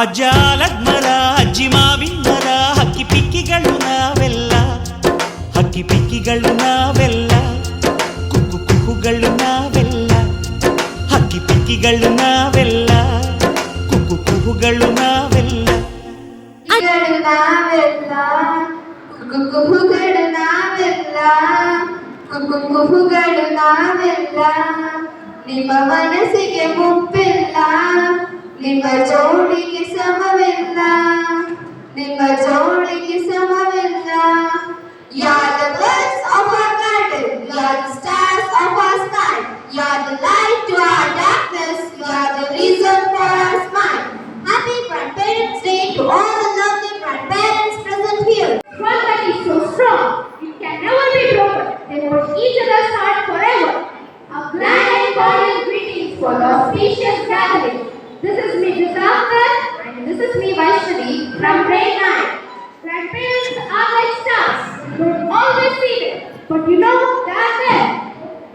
ಅಜ್ಜ ಆಲದ್ಮರ ಅಜ್ಜಿ ಮಾವಿನ ಮರ ಹಕ್ಕಿ ಪಿಕ್ಕಿಗಳು ನಾವೆಲ್ಲ, ಹಕ್ಕಿ ಪಿಕ್ಕಿಗಳು ನಾವೆಲ್ಲ, ಕುಕ್ಕು ಕುಕ್ಕುಗಳು ನಾವೆಲ್ಲ, ಹಕ್ಕಿ ಪಿಕ್ಕಿಗಳು ನಾವೆಲ್ಲ, ಕುಕ್ಕು ಕುಕ್ಕುಗಳು ನಾವೆಲ್ಲ. ನಾವೆಲ್ಲ ಕುಕ್ಕುಗಳು ನಾವೆಲ್ಲ, ಕುಕ್ಕು ಕುಕ್ಕುಗಳು ನಾವೆಲ್ಲ, ನಿಮ್ಮ ಮನಸ್ಸಿಗೆ ಮುಪ್ಪಿಲ್ಲ, ನಿಮ್ಮ ಜೋಡಿಗೆ ಸಮವಿಲ್ಲ, ನಿಮ್ಮ ಜೋಡಿಗೆ ಸಮವಿಲ್ಲ. You're the birds of our garden, you're the stars of our sky, you're the light to our darkness, you're the reason for our smile. Happy Grandparents' Day to all the lovely grandparents present here. One that is so strong, it can never be broken. They hold each other's heart forever. A grand and cordial greetings for the auspicious gathering. This is me, Disapar, and this is me, Vaishnavi, from grade 9. Grandparents are like stars. You don't always see them, but you know they are there.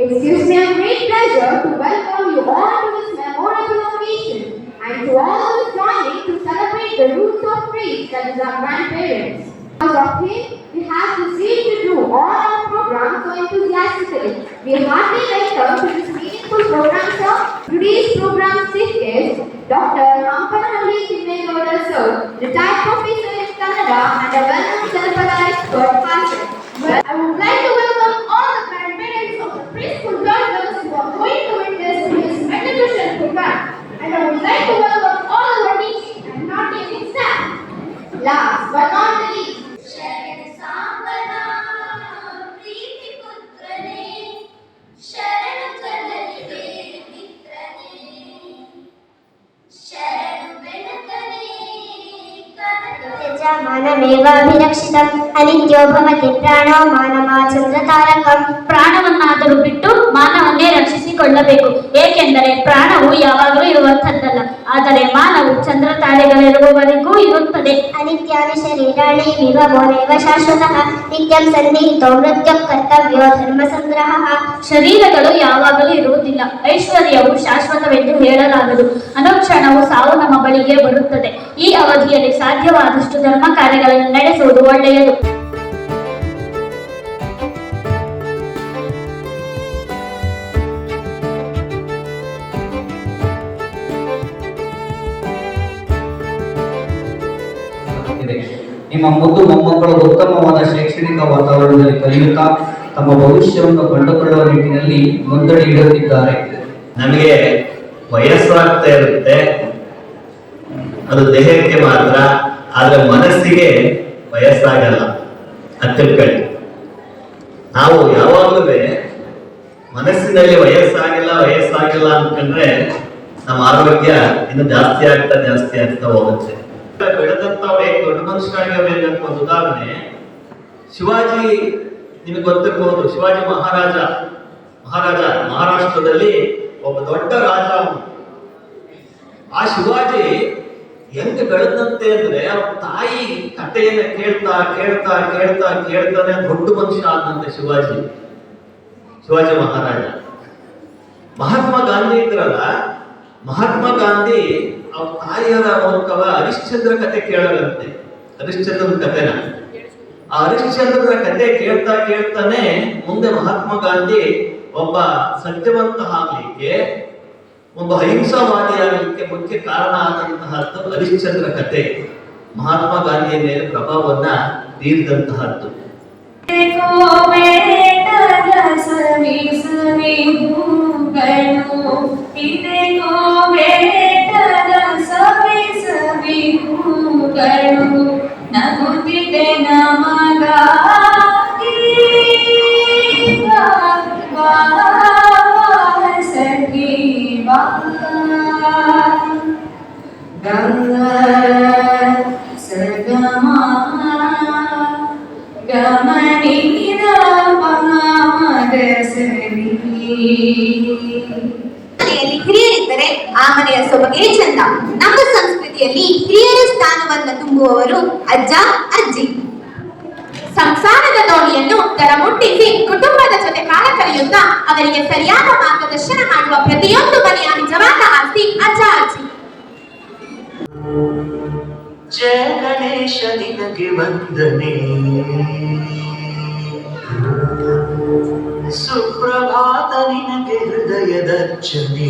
It gives me a great pleasure to welcome you all to this memorable occasion, and to all who is joining to celebrate the roots of trees that is our grandparents. Because of him, we have the zeal to do all our programs so enthusiastically. We heartily welcome to this meaningful program, sir. Today's program chief guest, Dr. Rampanalli Chinnegowda, sir, retired professor in Kannada and a well-known Janpada expert pastor. I would like to welcome all the grandparents of the preschool girls who are going to witness this education program. And I would like to welcome all our teaching and non-teaching staff. Last but not the least, ಶರಣ ಸಾಂಬನ ಪ್ರೀತಿ ಪುತ್ರನೇ, ಶರಣ ಜನರಿಗೆ ಮಿತ್ರನೇ, ಶರಣ ಬೆಳಕನೇ ಮಾನಮೇವಾಭಿರಕ್ಷಿತಂ ಅನಿತ್ಯೋ ಭವತಿ ಪ್ರಾಣೋ ಮಾನಮಾ ಚಂದ್ರತಾರಕಂ. ಪ್ರಾಣವನ್ನಾದರೂ ಬಿಟ್ಟು ಮಾನವನ್ನೇ ರಕ್ಷಿಸಿಕೊಳ್ಳಬೇಕು. ಏಕೆಂದರೆ ಪ್ರಾಣವು ಯಾವಾಗಲೂ ಇರುವಂಥದ್ದಲ್ಲ, ಆದರೆ ಮಾನವು ಚಂದ್ರ ತಾರೆಗಳಿರುವವರೆಗೂ ಇರುತ್ತದೆ. ಅನಿತ್ಯಾನಿ ಶರೀರಾಣಿ ವಿಭವೋನೇವ ಶಾಶ್ವತಃ ನಿತ್ಯಂ ಸನ್ನಿಹಿತೋ ಮೃತ್ಯಂ ಕರ್ತವ್ಯೋ ಧರ್ಮ ಸಂಗ್ರಹ. ಶರೀರಗಳು ಯಾವಾಗಲೂ ಇರುವುದಿಲ್ಲ, ಐಶ್ವರ್ಯವು ಶಾಶ್ವತವೆಂದು ಹೇಳಲಾಗದು. ಅನುಕ್ಷಣವು ಸಾವು ನಮ್ಮ ಬಳಿಗೆ ಬರುತ್ತದೆ. ಈ ಅವಧಿಯಲ್ಲಿ ಸಾಧ್ಯವಾದಷ್ಟು ಧರ್ಮ ಕಾರ್ಯಗಳನ್ನು ನಡೆಸುವುದು ಒಳ್ಳೆಯದು. ನಿಮ್ಮ ಮುದ್ದು ಮೊಮ್ಮಕ್ಕಳು ಉತ್ತಮವಾದ ಶೈಕ್ಷಣಿಕ ವಾತಾವರಣದಲ್ಲಿ ಕಲಿಯುತ್ತಾ ತಮ್ಮ ಭವಿಷ್ಯವನ್ನು ಕಂಡುಕೊಳ್ಳುವ ನಿಟ್ಟಿನಲ್ಲಿ ಮುಂದಡಿ ಇಡುತ್ತಿದ್ದಾರೆ. ನಮಗೆ ವಯಸ್ಸಾಗ್ತಾ ಇರುತ್ತೆ, ಅದು ದೇಹಕ್ಕೆ ಮಾತ್ರ, ಆದ್ರೆ ಮನಸ್ಸಿಗೆ ವಯಸ್ಸಾಗಲ್ಲ. ತಿಳ್ಕೊಳ್ಳಿ, ನಾವು ಯಾವಾಗಲೂ ಮನಸ್ಸಿನಲ್ಲಿ ವಯಸ್ಸಾಗಿಲ್ಲ ಅನ್ಕೊಂಡ್ರೆ ನಮ್ಮ ಆರೋಗ್ಯ ಇನ್ನು ಜಾಸ್ತಿ ಆಗ್ತಾ ಹೋಗುತ್ತೆ. ಬೆಳೆದಂತವೇ ದೊಡ್ಡ ಮನುಷ್ಯರಾಗಬೇಕಂತ ಒಂದು ಉದಾಹರಣೆ. ಶಿವಾಜಿ ನಿಮಗೆ ಗೊತ್ತಿರಬಹುದು. ಶಿವಾಜಿ ಮಹಾರಾಜ ಮಹಾರಾಷ್ಟ್ರದಲ್ಲಿ ಒಬ್ಬ ದೊಡ್ಡ ರಾಜ. ಆ ಶಿವಾಜಿ ಹೆಂಗ್ ಬೆಳೆದಂತೆ ಅಂದ್ರೆ ಅವ್ರ ತಾಯಿ ಕಥೆಯನ್ನ ಕೇಳ್ತಾನೆ ದೊಡ್ಡ ಮನುಷ್ಯ ಆದಂತೆ ಶಿವಾಜಿ ಮಹಾರಾಜ. ಮಹಾತ್ಮ ಗಾಂಧಿ ಇದ್ರಲ್ಲ, ಮಹಾತ್ಮ ಗಾಂಧಿ ಅವ್ರ ತಾಯಿಯರ ಮೂಲಕವ ಹರಿಶ್ಚಂದ್ರ ಕತೆ ಕೇಳದಂತೆ. ಹರಿಶ್ಚಂದ್ರನ ಕಥೆನ ಆ ಹರಿಶ್ಚಂದ್ರನ ಕತೆ ಕೇಳ್ತಾನೆ ಮುಂದೆ ಮಹಾತ್ಮ ಗಾಂಧಿ ಒಬ್ಬ ಸತ್ಯವಂತ ಆಗ್ಲಿಕ್ಕೆ, ಒಬ್ಬ ಅಹಿಂಸಾವಾದಿ ಆಗಲಿಕ್ಕೆ ಮುಖ್ಯ ಕಾರಣ ಆದಂತಹದ್ದು ಹರಿಶ್ಚಂದ್ರ ಕತೆ. ಮಹಾತ್ಮ ಗಾಂಧಿಯ ಮೇಲೆ ಪ್ರಭಾವವನ್ನ ಬೀರಿದಂತಹದ್ದು. ನಗುತ್ತಿದೆ ನಮಗಾಗಿ ಸಖಿ ಗಂಗಾ ಸಗಮ ಗಮನಿದ ಪಾಮದಸರಿ. ಹಿರಿಯರಿದ್ದರೆ ಆ ಮನೆಯ ಸೊಬಗೇ ಚಂದ. ನಮ್ಮ ಸಂಸ್ಕೃತಿಯಲ್ಲಿ ಹಿರಿಯರ ಸ್ಥಾನವನ್ನು ತುಂಬುವವರು ಅಜ್ಜ ಅಜ್ಜಿ. ಸಂಸಾರದ ದೋಣಿಯನ್ನು ದಡ ಮುಟ್ಟಿಸಿ ಕುಟುಂಬದ ಜೊತೆ ಕಾಲ ಕಳೆಯುತ್ತಾ ಅವರಿಗೆ ಸರಿಯಾದ ಮಾರ್ಗದರ್ಶನ ಮಾಡುವ ಪ್ರತಿಯೊಂದು ಮನೆಯ ನಿಜವಾದ ಆಸ್ತಿ ಅಜ್ಜ ಅಜ್ಜಿ. ಜಯ ಗಣೇಶ ನಿನಗೆ ವಂದನೆ, ಸುಪ್ರಭಾತ ನಿನಗೆ ಹೃದಯದರ್ಚನೆ,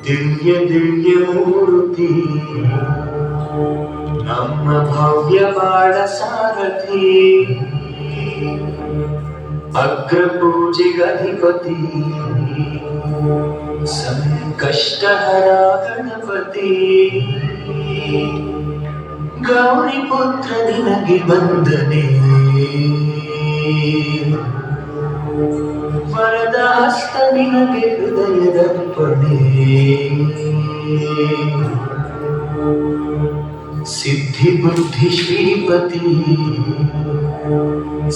ದಿವ್ಯ ದಿವ್ಯ ಮೂರ್ತಿ ನಮ್ಮ ಭವ್ಯ ಬಾಳ ಸಾರಥಿ, ಅಗ್ರ ಪೂಜೆಗಧಿಪತಿ ಸಂಕಷ್ಟಹರ ಗಣಪತಿ, ಗೌರಿ ಪುತ್ರ ನಿನಗೆ ವಂದನೆ, ವರದ ಹಸ್ತ ನಿನಗೆ ಹೃದಯದರ್ಪಣೆ, ಸಿದ್ಧಿ ಬುದ್ಧಿ ಶ್ರೀಪತಿ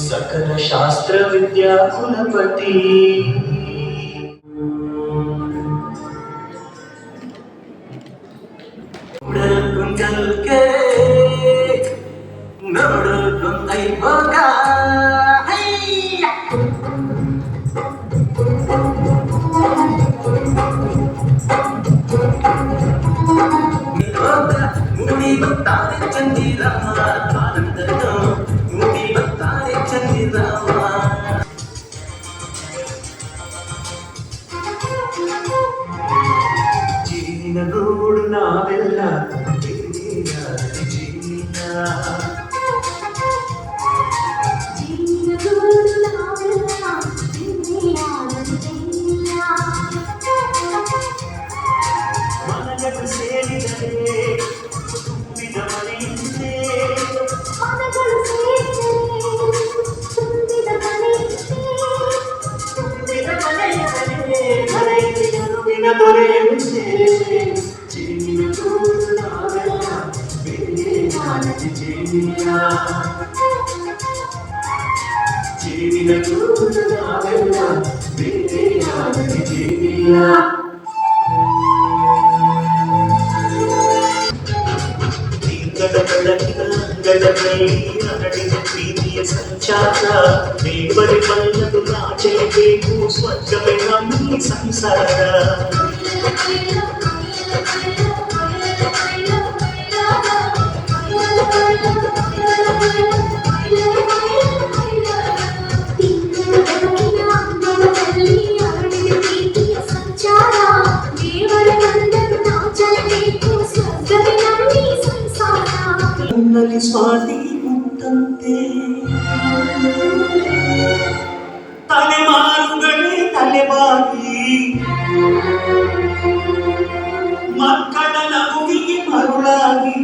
ಸಕಲ ಶಾಸ್ತ್ರ ವಿದ್ಯಾ ಕುಲಪತಿ. ಕುಂಕಲ್ಕೆ ನೋಡು ಕೊಂದೈ ಭೋಗ ಮೂಡಿ ಬರ್ತಾರೆ ಚಂದಿರಾಮ, ಆನಂದನ ಮೂಡಿ ಬರ್ತಾರೆ ಚಂದಿರಾಮ. ಜೀನಿನ ಗೂಡು ನಾವೆಲ್ಲ ಜೀನಿನ ಮನಗಟ್ಟು ಸೇರಿದರೆ ತುಂಬಿದ ಮನೆಯಿಂದೆ, ಮನೆಯಿಂದ ದೊರೆಯುತ್ತೆ ಜೀನಿನ ಗೂಡು ನಾವೆಲ್ಲ ಬೇರೆ ಆನಂದ ಜೀನಿಯ, ಜೀನಿನ ಗೂಡು ನಾವೆಲ್ಲ ಬೇರೆ ಆನಂದ ಜೀನಿಯ. ಬೆಳಕಿನ ಅಂಗಳದಲ್ಲಿ ಹರಡಿದ ಪ್ರೀತಿಯ ಸಂಚಾರ, ದೇವರೇ ಬಲ್ಲದು ನಾಚಲೇಬೇಕು ಸ್ವರ್ಗವೇ ನಮ್ಮ ಸಂಸಾರ. ಕಣ್ಣಲ್ಲಿ ಸ್ವಾತಿ ಮುತ್ತಂತೆ, ತಲೆಮಾರುಗಳೇ ತಲೆಬಾಗಿ, ಮಕ್ಕಳ ನಗುವಿಗೆ ಮರುಳಾಗಿ,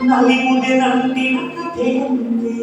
ನಲಿಯುವುದೇ ನಂದಿನ ಕಥೆಯಂತೆ.